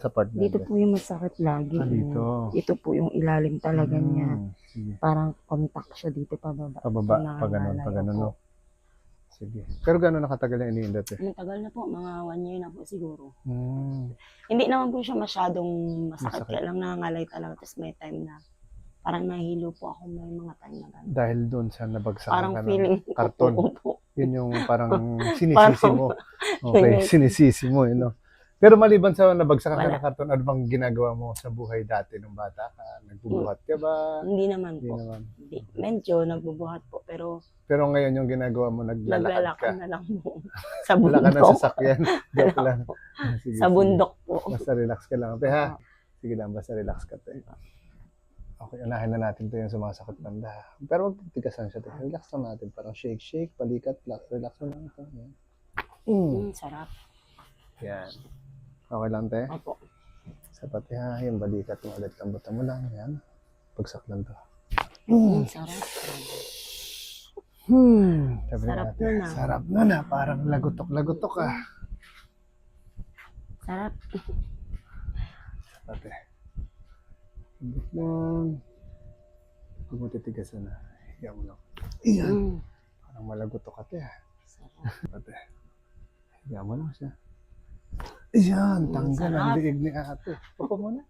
Sa part na Dito po yung masakit lagi. dito. Ito po yung ilalim talaga niya. Sige. Parang contact siya dito pababa. Pababa, Ito pag ganun, nangangalay, no? opo. Sige. Pero gano'n nakatagal na iniindat eh? Matagal na po, mga 1 year na po siguro. Hmm. Hindi naman po siya masyadong masakit, Masakit. kaya lang nangangalay talaga. Tapos may time na parang nahilo po ako, may mga time na gano'n. Dahil doon sa nabagsakan Parang ka ng feeling karton. po. Yun yung parang sinisisi Parang- mo. Okay, sinisisi mo, no? Pero maliban sa nabagsakan ka Wala. ng karton, ano bang ginagawa mo sa buhay dati nung bata ka? Nagbubuhat ka ba? Hindi naman Hindi po. naman. Hindi. Medyo nagbubuhat po, pero Pero ngayon yung ginagawa mo, naglalakad ka. naglalakad na lang po. Sa Wala ka ng bundok. sasakyan. Joke lang. Sige, Sa bundok po. Basta relax ka lang. Te, ha? Sige lang, basta relax ka. Te. Okay, unahin na natin to yung sumasakit banda. Pero wag titigasan siya. Te. Relax lang natin. Parang shake, balikat, relax mo lang ito. Yan. Sarap. Yan. Okay lang, te? Opo. Sapat ha, yung balikat mo ulit. Lambutan mo lang. Yan. Pagsak lang to. Sarap. Sabi Sarap natin, nun, ah. sarap nun ah. Parang lagutok ah. Sarap. Sapat eh. Sabit lang. Huwag mo titigasan na. Hiya mo lang. Iyan. Parang malagutok ka te ah. Sapat eh. Hiya mo lang siya. Iyan. Tanggal ang liig ni ate. Papa mo na.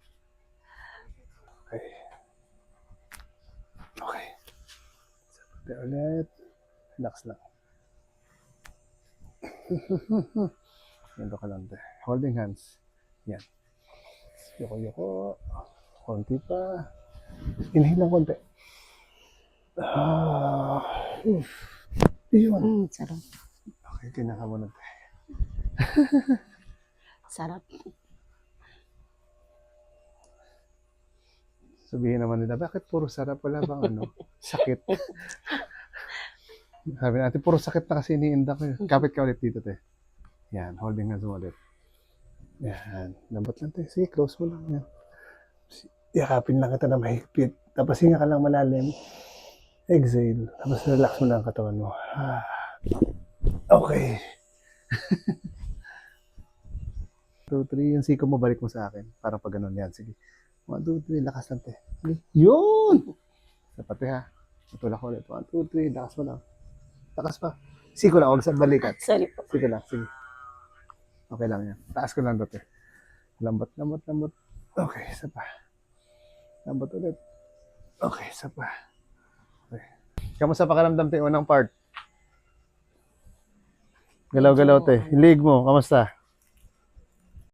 Okay. Okay. Sapat eh ulit. Relax lang. Ganito ka lang te. Holding hands. Yan. Yoko. Konti pa. Inhale lang konti. Iyon. Sarap. Okay, kinaka mo na te. Sarap. Sabihin naman nila, bakit puro sarap? Wala bang ano? Sakit. Sabi natin, puro sakit na kasi iniinda ko. Kapit ka ulit dito, te. Yan, holding hands mo ulit. Yan, lambot lang, te. Sige, close mo lang. Yan. Yakapin lang kita na mahigpit. Tapos hinga ka lang malalim. Exhale. Tapos relax mo lang ang katawan mo. Okay. 2, 3. Yung siko mo, balik mo sa akin. Parang pag ganun yan. Sige. 1, 2, 3. Lakas lang, te. Yun! Sapat, te, ha. Matulak ko ulit. 1, 2, 3. Lakas mo lang. Lakas pa. Siko lang. Huwag sa balikat. Sorry po. Sige lang. Sige. Okay lang yan. Taas ko lang to, te. Lambot. Okay, isa pa. Lambot ulit. Okay, isa pa. Okay. Kamusta pakiramdam te unang part? Galaw-galaw te. Hilig mo, kamusta?